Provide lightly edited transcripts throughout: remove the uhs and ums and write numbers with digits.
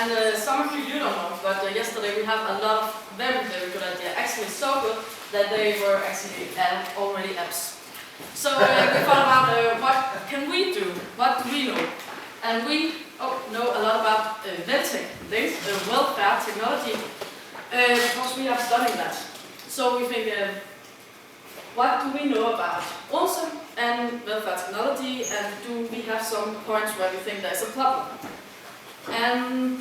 And some of you don't know, but yesterday we have a lot of very good ideas. Actually so good that they were actually already apps. So we thought about what can we do? What do we know? And we know a lot about medtech things, welfare technology, because we are studying that. So we think, what do we know about Odense and welfare technology, and do we have some points where we think there's a problem? And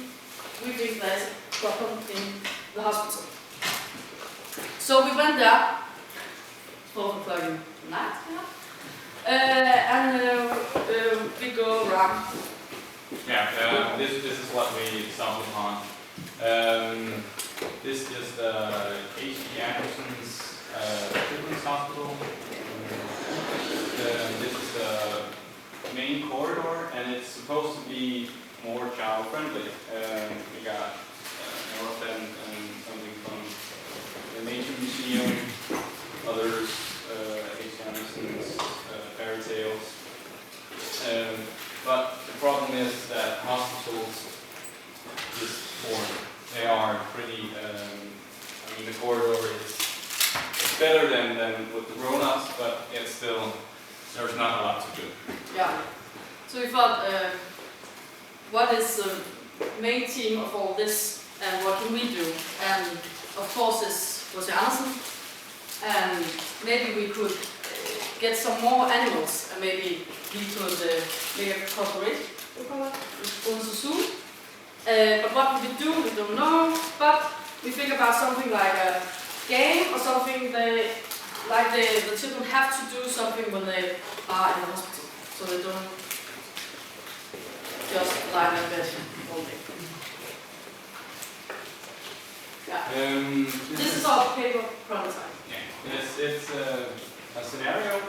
we think there's a problem in the hospital. So we went there, 4 o'clock in the night, and we go around. Yeah, this is what we stumbled upon. This is the Andersens children's hospital. This is the main corridor, and it's supposed to be more child-friendly. We got North End and something from the Nature Museum, others, HCAsBørn, fairy tales. But the problem is that hospitals is boring. They are pretty, I mean, the corridor is better than with the grown-ups, but it's still, there's not a lot to do. Yeah. So we thought, what is the main theme of all this, and what can we do? And of course, this was Andersens, and maybe we could get some more animals, and maybe we could make a cooperation with Odense Zoo. But what we do, we don't know. But we think about something like a game or something like the children have to do something when they are in the hospital, so they don't just lie in bed all day. Yeah. This is our paper prototype. Yeah. It's a scenario.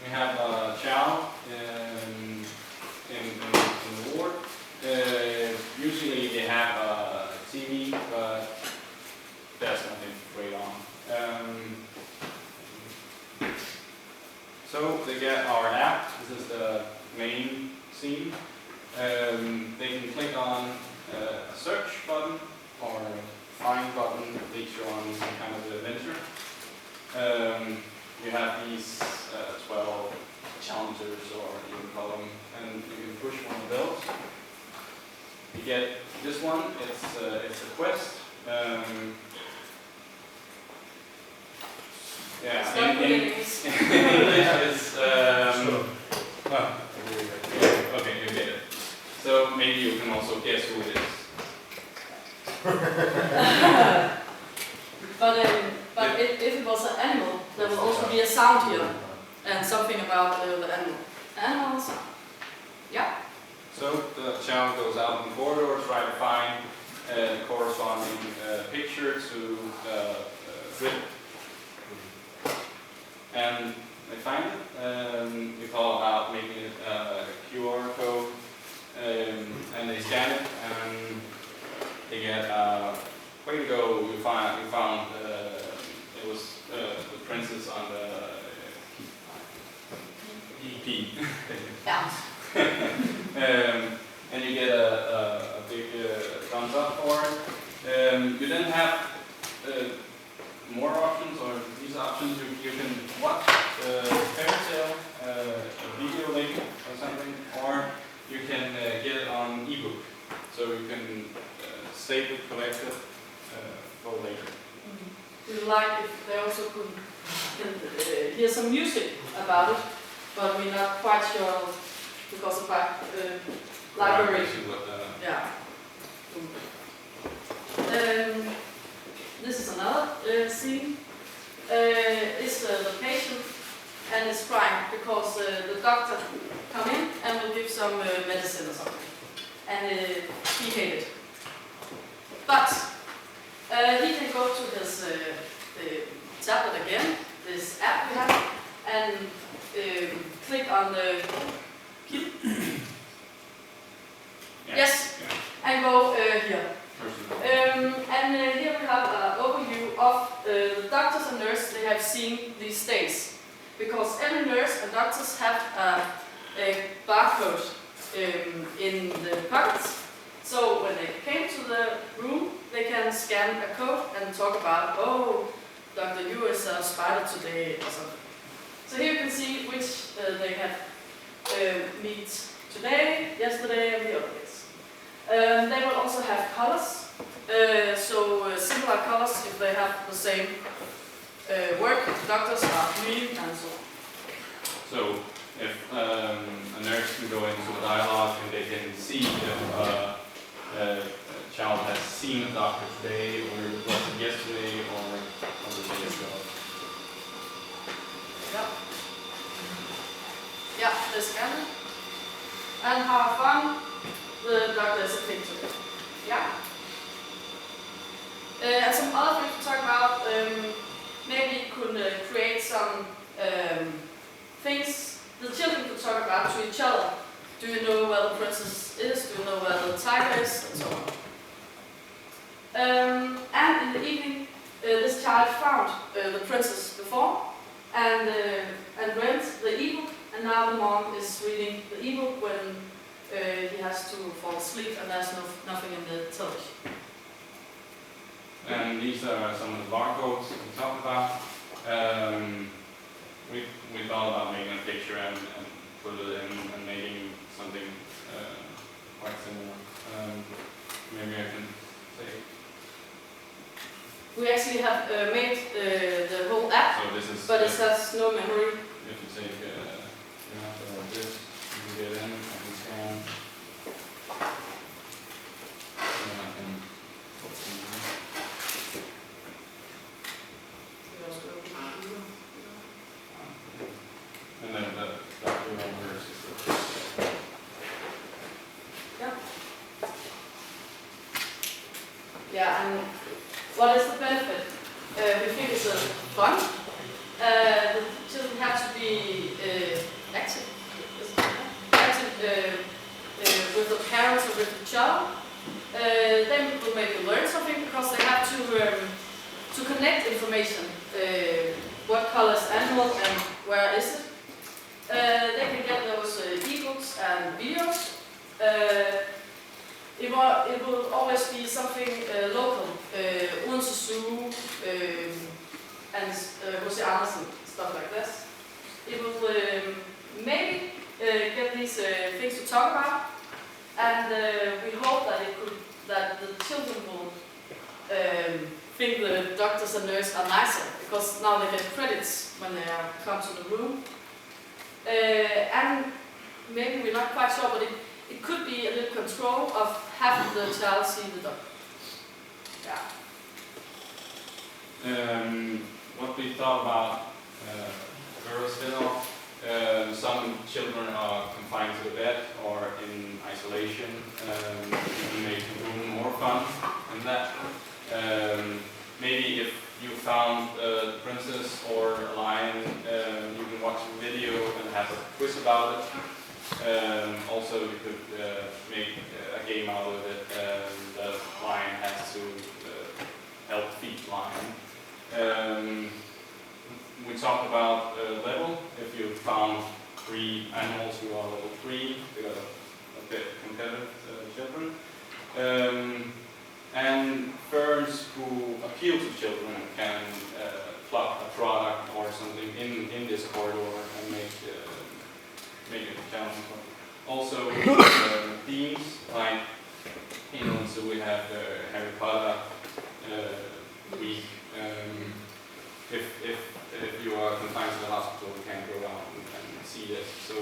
We have a child in the ward. Usually they have a TV, but there's nothing great on. So they get our app. This is the main scene. They can click on a search button or a find button, leads you on some kind of adventure. You have these 12 challengers, or you can call them, and you can push one of those. You get this one. It's a quest. Yeah, in English it's okay, you get it. So maybe you can also guess who it is. But if it was an animal, there will also be a sound here, and something about the animal. Animal sound. Yeah. So the child goes out in the corridor, try to find the corresponding picture to the grid. And they find it. We call out making it a QR code, and they scan it, and they get way to go. We found it was the princess on the EP. Yeah. And you get a big thumbs up for it. You then have more options, or these options. You can watch a fairy tale, a video link or something, or you can get it on ebook. So you can save it, collect it for later. We would like if they also could hear some music about it, but we're not quite sure because of library. Yeah. This is another scene. It's the patient, and it's crying because the doctor come in and will give some medicine or something, and he hated it. But he can go to his tablet again, this app we have, and click on the key. Yes, and go here. And here we have an overview of the doctors and nurses. They have seen these days, because every nurse and doctors have a barcode in the pockets. So when they came to scan a code and talk about, oh, Dr. Yu is a spider today or something. So here you can see which they had meet today, yesterday, and the other days. They will also have colors, so similar colors if they have the same work. Doctors are green and so on. So if a nurse can go into a dialogue and they can see if a child has seen a doctor today, or was it yesterday, or was it days ago? Yeah. Yeah, they scan it. And have fun. The doctor is a picture. Yeah. And some other things to talk about. Maybe you could create some things the children could talk about to each other. Do you know where the princess is? Do you know where the tiger is? And so on. And in the evening, this child found the princess before and read the ebook. And now the mom is reading the ebook when he has to fall asleep and there's nothing in the television. And these are some of the barcodes we talked about. We thought about making a picture and put it in and making something quite similar. Maybe I can say. We actually have made the whole app, So this is, but it has no memory. If you take this, you can get in, I can scan. And I can put some and then the doctor numbers is the Yeah. Yeah, and what is the benefit? We think it's fun. The children have to be active with the parents or with the child. Then it will make you learn something because they have to connect information. What color is animal and where is it? They can get those ebooks and videos. It will always be something local. Odense Zoo and HC Andersens, stuff like this. It will maybe get these things to talk about, and we hope that the children will think the doctors and nurses are nicer, because now they get credits when they come to the room. And maybe we're not quite sure, but it could be a little control of having the child see the doctor. Yeah. What we thought about still, some children are confined to the bed or in isolation. We can make the room more fun than that. Maybe if you found the princess or a lion, you can watch a video and have a quiz about it. Also, you could make a game out of it. The lion has to help feed the lion. We talked about level. If you found 3 animals who are level 3, they are a bit competitive children. And firms who appeal to children can plot a product or something in this corridor and make it challenging. Also, themes like in Odense we have Harry Potter week. If you are confined to the hospital, you can't go out and see this. So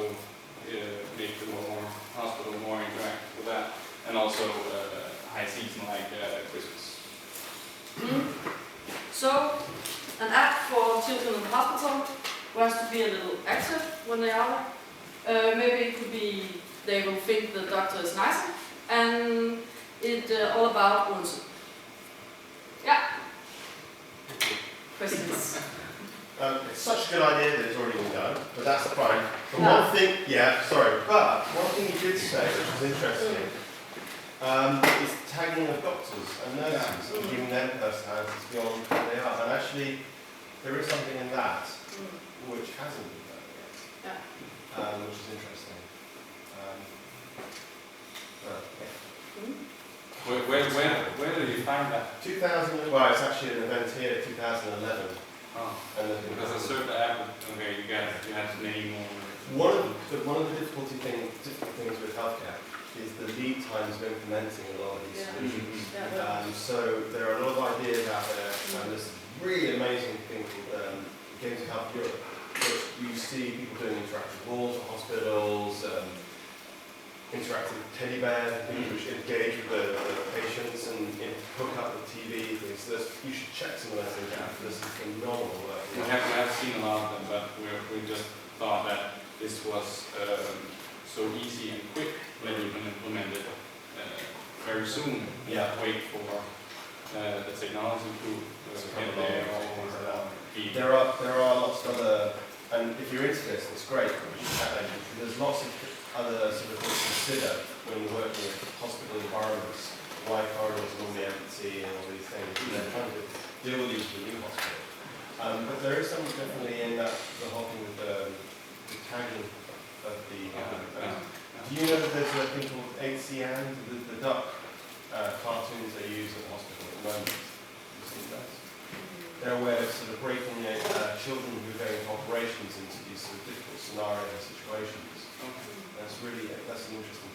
make the hospital more interactive with that, and also high season like Christmas. So, an app for children in the hospital who has to be a little active when they are there. Maybe it could be they will think the doctor is nicer, and it's all about Odense. Yeah. Questions? It's such a good idea that it's already been done, but that's fine. But one thing, but one thing you did say, which was interesting, is tagging of doctors and nurses and giving them personalities beyond who they are. And actually, there is something in that which hasn't been done yet, which is interesting. Where did you find that? 2000, well, it's actually an event here, 2011. Oh, And because I served the app. Okay, you had many more. One of the difficult things with healthcare is the lead times of implementing a lot of these solutions. So there are a lot of ideas out there, and this really amazing thing called Games of Health Europe, which you see people doing interactive walls at hospitals, interactive teddy bears, things which engage with the patients and hook up the TV things. So you should check some of those things out. This is phenomenal work. We have seen a lot of them, but we just thought that this was so easy and quick that you can implement it very soon. Yeah. Wait for the technology to get there. There are lots of other, and if you're into this, it's great. There's lots of other sort of things to consider when you're working with hospital environments, why corridors are normally empty and all these things. They're trying to deal with these in the new hospital. But there is something definitely in that, the whole thing with the tagging of the. Do you know that there's a thing called HCAsBørn, the duck cartoons they use at the hospital at the moment? Have you seen those? They're a way of sort of breaking children who are going into operations into these sort of difficult scenario situations. That's an interesting